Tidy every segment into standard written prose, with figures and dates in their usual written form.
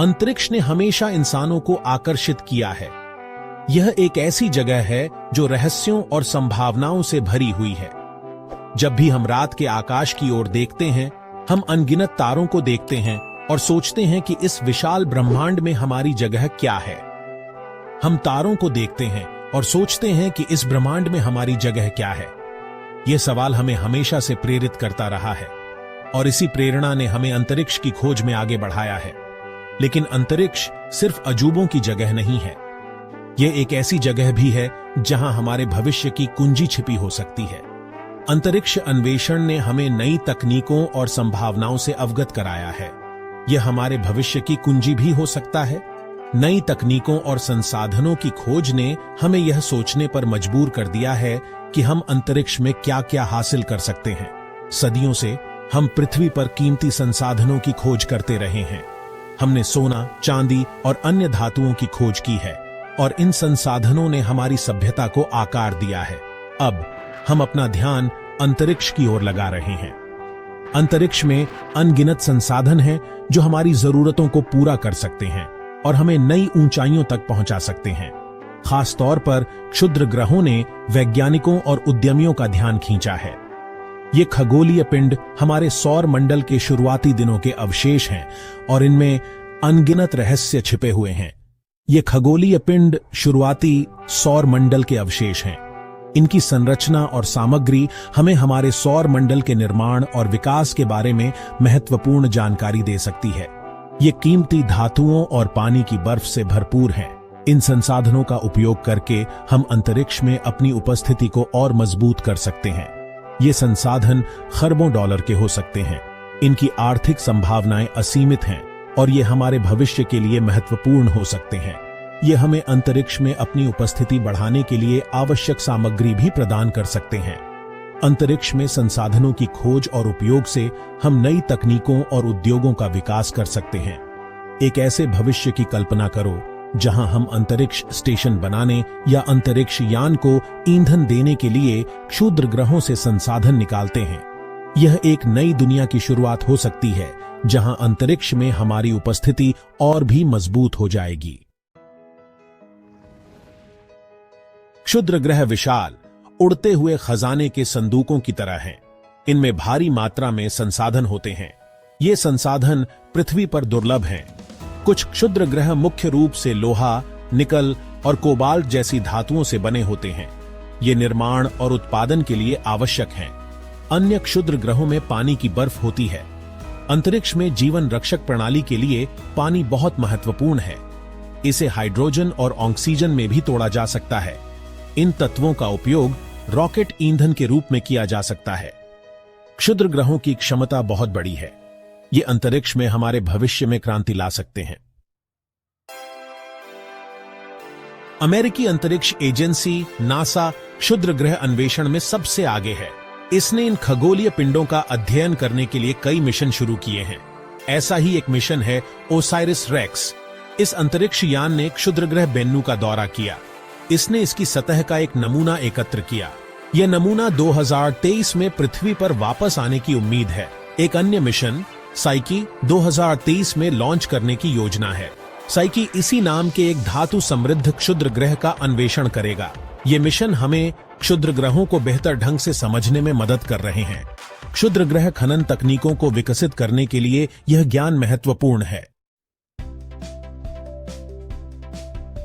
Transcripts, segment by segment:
अंतरिक्ष ने हमेशा इंसानों को आकर्षित किया है। यह एक ऐसी जगह है जो रहस्यों और संभावनाओं से भरी हुई है। जब भी हम रात के आकाश की ओर देखते हैं, हम अनगिनत तारों को देखते हैं और सोचते हैं कि इस विशाल ब्रह्मांड में हमारी जगह क्या है। हम तारों को देखते हैं और सोचते हैं कि इस ब्रह्मांड में हमारी जगह क्या है। यह सवाल हमें हमेशा से प्रेरित करता रहा है और इसी प्रेरणा ने हमें अंतरिक्ष की खोज में आगे बढ़ाया है। लेकिन अंतरिक्ष सिर्फ अजूबों की जगह नहीं है। यह एक ऐसी जगह भी है जहां हमारे भविष्य की कुंजी छिपी हो सकती है। अंतरिक्ष अन्वेषण ने हमें नई तकनीकों और संभावनाओं से अवगत कराया है। यह हमारे भविष्य की कुंजी भी हो सकता है। नई तकनीकों और संसाधनों की खोज ने हमें यह सोचने पर मजबूर कर दिया है कि हम अंतरिक्ष में क्या क्या हासिल कर सकते हैं। सदियों से हम पृथ्वी पर कीमती संसाधनों की खोज करते रहे हैं। हमने सोना, चांदी और अन्य धातुओं की खोज की है और इन संसाधनों ने हमारी सभ्यता को आकार दिया है। अब हम अपना ध्यान अंतरिक्ष की ओर लगा रहे हैं। अंतरिक्ष में अनगिनत संसाधन हैं जो हमारी जरूरतों को पूरा कर सकते हैं और हमें नई ऊंचाइयों तक पहुंचा सकते हैं। खास तौर पर क्षुद्र ग्रहों ने वैज्ञानिकों और उद्यमियों का ध्यान खींचा है। ये खगोलीय पिंड हमारे सौर मंडल के शुरुआती दिनों के अवशेष हैं और इनमें अनगिनत रहस्य छिपे हुए हैं। ये खगोलीय पिंड शुरुआती सौर मंडल के अवशेष हैं। इनकी संरचना और सामग्री हमें हमारे सौर मंडल के निर्माण और विकास के बारे में महत्वपूर्ण जानकारी दे सकती है। ये कीमती धातुओं और पानी की बर्फ से भरपूर हैं। इन संसाधनों का उपयोग करके हम अंतरिक्ष में अपनी उपस्थिति को और मजबूत कर सकते हैं। ये संसाधन खरबों डॉलर के हो सकते हैं। इनकी आर्थिक संभावनाएं असीमित हैं और ये हमारे भविष्य के लिए महत्वपूर्ण हो सकते हैं। ये हमें अंतरिक्ष में अपनी उपस्थिति बढ़ाने के लिए आवश्यक सामग्री भी प्रदान कर सकते हैं। अंतरिक्ष में संसाधनों की खोज और उपयोग से हम नई तकनीकों और उद्योगों का विकास कर सकते हैं। एक ऐसे भविष्य की कल्पना करो जहां हम अंतरिक्ष स्टेशन बनाने या अंतरिक्ष यान को ईंधन देने के लिए क्षुद्र ग्रहों से संसाधन निकालते हैं। यह एक नई दुनिया की शुरुआत हो सकती है जहां अंतरिक्ष में हमारी उपस्थिति और भी मजबूत हो जाएगी। क्षुद्र ग्रह विशाल, उड़ते हुए खजाने के संदूकों की तरह हैं। इनमें भारी मात्रा में संसाधन होते हैं। ये संसाधन पृथ्वी पर दुर्लभ हैं। कुछ क्षुद्र ग्रह मुख्य रूप से लोहा, निकल और कोबाल्ट जैसी धातुओं से बने होते हैं। ये निर्माण और उत्पादन के लिए आवश्यक हैं। अन्य क्षुद्र ग्रहों में पानी की बर्फ होती है। अंतरिक्ष में जीवन रक्षक प्रणाली के लिए पानी बहुत महत्वपूर्ण है। इसे हाइड्रोजन और ऑक्सीजन में भी तोड़ा जा सकता है। इन तत्वों का उपयोग रॉकेट ईंधन के रूप में किया जा सकता है। क्षुद्र ग्रहों की क्षमता बहुत बड़ी है। ये अंतरिक्ष में हमारे भविष्य में क्रांति ला सकते हैं। अमेरिकी अंतरिक्ष एजेंसी नासा क्षुद्र ग्रह अन्वेषण में सबसे आगे है। इसने इन खगोलीय पिंडों का अध्ययन करने के लिए कई मिशन शुरू किए हैं। ऐसा ही एक मिशन है ओसाइरिस रेक्स। इस अंतरिक्ष यान ने क्षुद्र ग्रह बेन्नू का दौरा किया। इसने इसकी सतह का एक नमूना एकत्र किया। यह नमूना 2023 में पृथ्वी पर वापस आने की उम्मीद है। एक अन्य मिशन साइकी 2023 में लॉन्च करने की योजना है। साइकी इसी नाम के एक धातु समृद्ध क्षुद्र ग्रह का अन्वेषण करेगा। ये मिशन हमें क्षुद्र ग्रहों को बेहतर ढंग से समझने में मदद कर रहे हैं। क्षुद्र ग्रह खनन तकनीकों को विकसित करने के लिए यह ज्ञान महत्वपूर्ण है।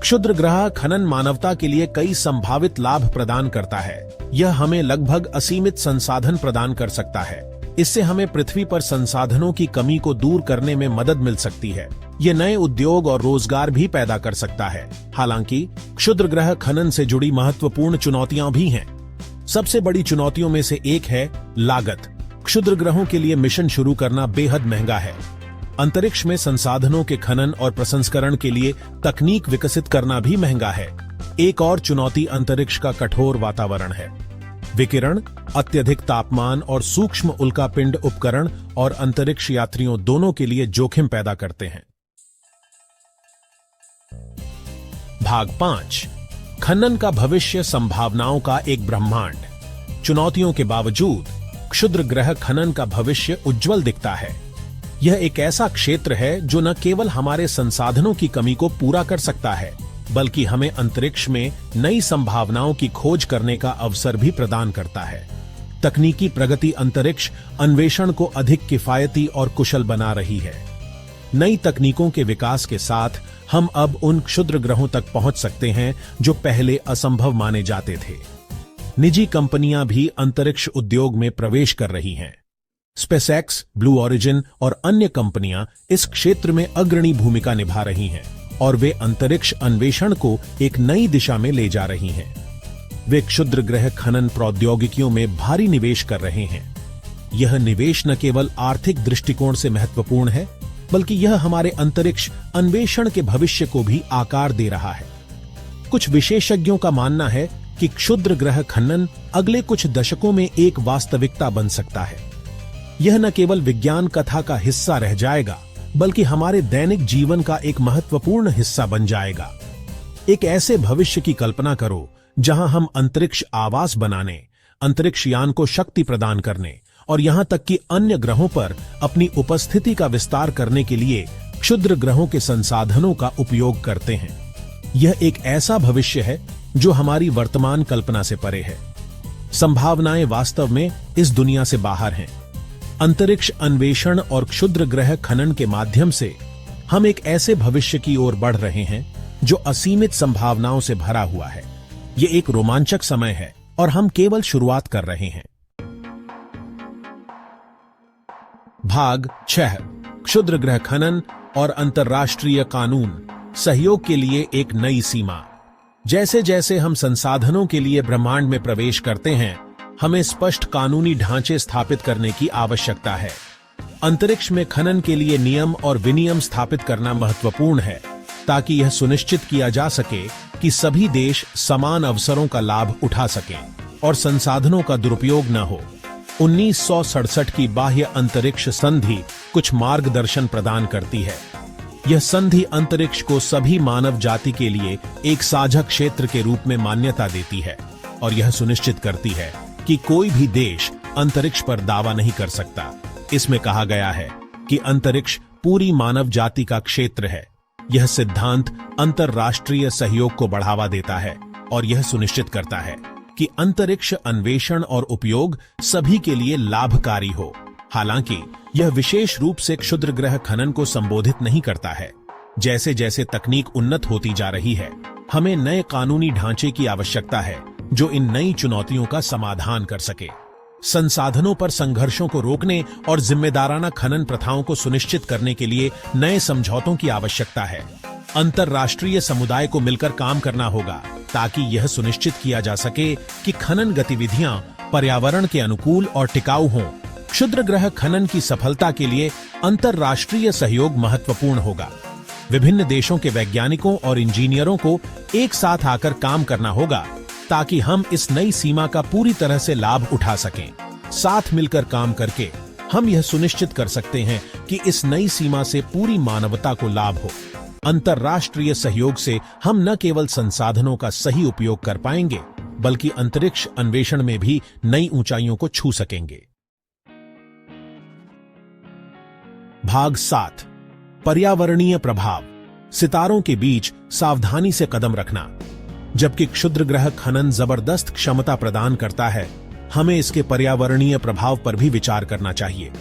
क्षुद्र ग्रह खनन मानवता के लिए कई संभावित लाभ प्रदान करता है। यह हमें लगभग असीमित संसाधन प्रदान कर सकता है। इससे हमें पृथ्वी पर संसाधनों की कमी को दूर करने में मदद मिल सकती है। यह नए उद्योग और रोजगार भी पैदा कर सकता है। हालांकि क्षुद्र ग्रह खनन से जुड़ी महत्वपूर्ण चुनौतियां भी हैं। सबसे बड़ी चुनौतियों में से एक है लागत। क्षुद्र ग्रहों के लिए मिशन शुरू करना बेहद महंगा है। अंतरिक्ष में संसाधनों के खनन और प्रसंस्करण के लिए तकनीक विकसित करना भी महंगा है। एक और चुनौती अंतरिक्ष का कठोर वातावरण है। विकिरण, अत्यधिक तापमान और सूक्ष्म उल्कापिंड उपकरण और अंतरिक्ष यात्रियों दोनों के लिए जोखिम पैदा करते हैं। भाग 5, खनन का भविष्य, संभावनाओं का एक ब्रह्मांड। चुनौतियों के बावजूद क्षुद्र ग्रह खनन का भविष्य उज्जवल दिखता है। यह एक ऐसा क्षेत्र है जो न केवल हमारे संसाधनों की कमी को पूरा कर सकता है, बल्कि हमें अंतरिक्ष में नई संभावनाओं की खोज करने का अवसर भी प्रदान करता है। तकनीकी प्रगति अंतरिक्ष अन्वेषण को अधिक किफायती और कुशल बना रही है। नई तकनीकों के विकास के साथ हम अब उन क्षुद्र ग्रहों तक पहुंच सकते हैं जो पहले असंभव माने जाते थे। निजी कंपनियां भी अंतरिक्ष उद्योग में प्रवेश कर रही हैं। स्पेसएक्स, ब्लू ओरिजिन और अन्य कंपनियां इस क्षेत्र में अग्रणी भूमिका निभा रही हैं और वे अंतरिक्ष अन्वेषण को एक नई दिशा में ले जा रही हैं। वे क्षुद्र ग्रह खनन प्रौद्योगिकियों में भारी निवेश कर रहे हैं। यह निवेश न केवल आर्थिक दृष्टिकोण से महत्वपूर्ण है, बल्कि यह हमारे अंतरिक्ष अन्वेषण के भविष्य को भी आकार दे रहा है। कुछ विशेषज्ञों का मानना है कि क्षुद्र ग्रह खनन अगले कुछ दशकों में एक वास्तविकता बन सकता है। यह न केवल विज्ञान कथा का हिस्सा रह जाएगा, बल्कि हमारे दैनिक जीवन का एक महत्वपूर्ण हिस्सा बन जाएगा। एक ऐसे भविष्य की कल्पना करो जहां हम अंतरिक्ष आवास बनाने, अंतरिक्ष यान को शक्ति प्रदान करने और यहां तक कि अन्य ग्रहों पर अपनी उपस्थिति का विस्तार करने के लिए क्षुद्र ग्रहों के संसाधनों का उपयोग करते हैं। यह एक ऐसा भविष्य है जो हमारी वर्तमान कल्पना से परे है। संभावनाएं वास्तव में इस दुनिया से बाहर हैं। अंतरिक्ष अन्वेषण और क्षुद्र ग्रह खनन के माध्यम से हम एक ऐसे भविष्य की ओर बढ़ रहे हैं जो असीमित संभावनाओं से भरा हुआ है। यह एक रोमांचक समय है और हम केवल शुरुआत कर रहे हैं। भाग 6, क्षुद्र ग्रह खनन और अंतर्राष्ट्रीय कानून, सहयोग के लिए एक नई सीमा। जैसे जैसे हम संसाधनों के लिए ब्रह्मांड में प्रवेश करते हैं, हमें स्पष्ट कानूनी ढांचे स्थापित करने की आवश्यकता है। अंतरिक्ष में खनन के लिए नियम और विनियम स्थापित करना महत्वपूर्ण है, ताकि यह सुनिश्चित किया जा सके कि सभी देश समान अवसरों का लाभ उठा सकें और संसाधनों का दुरुपयोग न हो। 1967 की बाह्य अंतरिक्ष संधि कुछ मार्गदर्शन प्रदान करती है। यह संधि अंतरिक्ष को सभी मानव जाति के लिए एक साझा क्षेत्र के रूप में मान्यता देती है और यह सुनिश्चित करती है कि कोई भी देश अंतरिक्ष पर दावा नहीं कर सकता। इसमें कहा गया है कि अंतरिक्ष पूरी मानव जाति का क्षेत्र है। यह सिद्धांत अंतर्राष्ट्रीय सहयोग को बढ़ावा देता है और यह सुनिश्चित करता है कि अंतरिक्ष अन्वेषण और उपयोग सभी के लिए लाभकारी हो। हालांकि यह विशेष रूप से क्षुद्र ग्रह खनन को संबोधित नहीं करता है। जैसे जैसे तकनीक उन्नत होती जा रही है, हमें नए कानूनी ढांचे की आवश्यकता है जो इन नई चुनौतियों का समाधान कर सके। संसाधनों पर संघर्षों को रोकने और जिम्मेदाराना खनन प्रथाओं को सुनिश्चित करने के लिए नए समझौतों की आवश्यकता है। अंतर्राष्ट्रीय समुदाय को मिलकर काम करना होगा ताकि यह सुनिश्चित किया जा सके कि खनन गतिविधियां पर्यावरण के अनुकूल और टिकाऊ हों। क्षुद्र ग्रह खनन की सफलता के लिए अंतर्राष्ट्रीय सहयोग महत्वपूर्ण होगा। विभिन्न देशों के वैज्ञानिकों और इंजीनियरों को एक साथ आकर काम करना होगा ताकि हम इस नई सीमा का पूरी तरह से लाभ उठा सकें। साथ मिलकर काम करके हम यह सुनिश्चित कर सकते हैं कि इस नई सीमा से पूरी मानवता को लाभ हो। अंतर्राष्ट्रीय सहयोग से हम न केवल संसाधनों का सही उपयोग कर पाएंगे, बल्कि अंतरिक्ष अन्वेषण में भी नई ऊंचाइयों को छू सकेंगे। भाग 7, पर्यावरणीय प्रभाव, सितारों के बीच सावधानी से कदम रखना। जबकि क्षुद्र ग्रह खनन जबरदस्त क्षमता प्रदान करता है, हमें इसके पर्यावरणीय प्रभाव पर भी विचार करना चाहिए।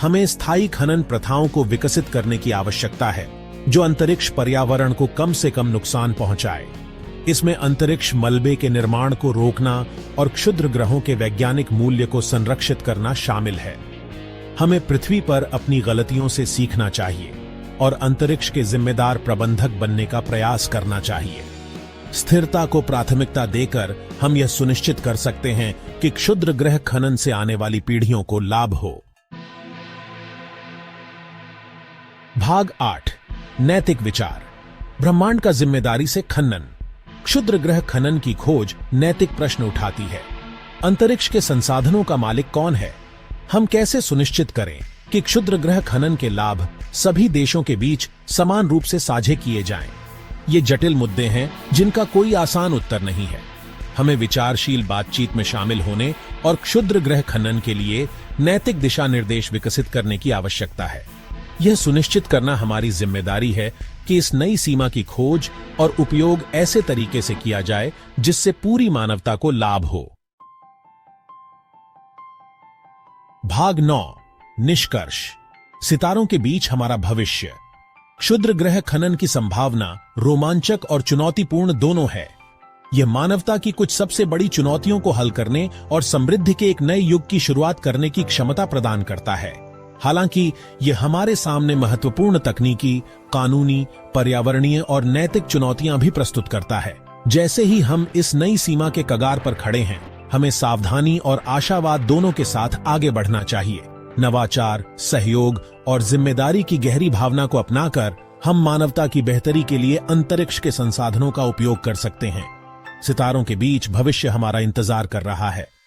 हमें स्थायी खनन प्रथाओं को विकसित करने की आवश्यकता है जो अंतरिक्ष पर्यावरण को कम से कम नुकसान पहुंचाए। इसमें अंतरिक्ष मलबे के निर्माण को रोकना और क्षुद्र ग्रहों के वैज्ञानिक मूल्य को संरक्षित करना शामिल है। हमें पृथ्वी पर अपनी गलतियों से सीखना चाहिए और अंतरिक्ष के जिम्मेदार प्रबंधक बनने का प्रयास करना चाहिए। स्थिरता को प्राथमिकता देकर हम यह सुनिश्चित कर सकते हैं कि क्षुद्र ग्रह खनन से आने वाली पीढ़ियों को लाभ हो। भाग 8, नैतिक विचार, ब्रह्मांड का जिम्मेदारी से खनन। क्षुद्र ग्रह खनन की खोज नैतिक प्रश्न उठाती है। अंतरिक्ष के संसाधनों का मालिक कौन है? हम कैसे सुनिश्चित करें कि क्षुद्र ग्रह खनन के लाभ सभी देशों के बीच समान रूप से साझे किए जाएं? ये जटिल मुद्दे हैं जिनका कोई आसान उत्तर नहीं है। हमें विचारशील बातचीत में शामिल होने और क्षुद्र ग्रह खनन के लिए नैतिक दिशा निर्देश विकसित करने की आवश्यकता है। यह सुनिश्चित करना हमारी जिम्मेदारी है कि इस नई सीमा की खोज और उपयोग ऐसे तरीके से किया जाए जिससे पूरी मानवता को लाभ हो। भाग 9, निष्कर्ष। सितारों के बीच हमारा भविष्य। क्षुद्र ग्रह खनन की संभावना रोमांचक और चुनौतीपूर्ण दोनों है। यह मानवता की कुछ सबसे बड़ी चुनौतियों को हल करने और समृद्धि के एक नए युग की शुरुआत करने की क्षमता प्रदान करता है। हालांकि यह हमारे सामने महत्वपूर्ण तकनीकी, कानूनी, पर्यावरणीय और नैतिक चुनौतियां भी प्रस्तुत करता है। जैसे ही हम इस नई सीमा के कगार पर खड़े हैं, हमें सावधानी और आशावाद दोनों के साथ आगे बढ़ना चाहिए। नवाचार, सहयोग और जिम्मेदारी की गहरी भावना को अपनाकर हम मानवता की बेहतरी के लिए अंतरिक्ष के संसाधनों का उपयोग कर सकते हैं। सितारों के बीच भविष्य हमारा इंतजार कर रहा है।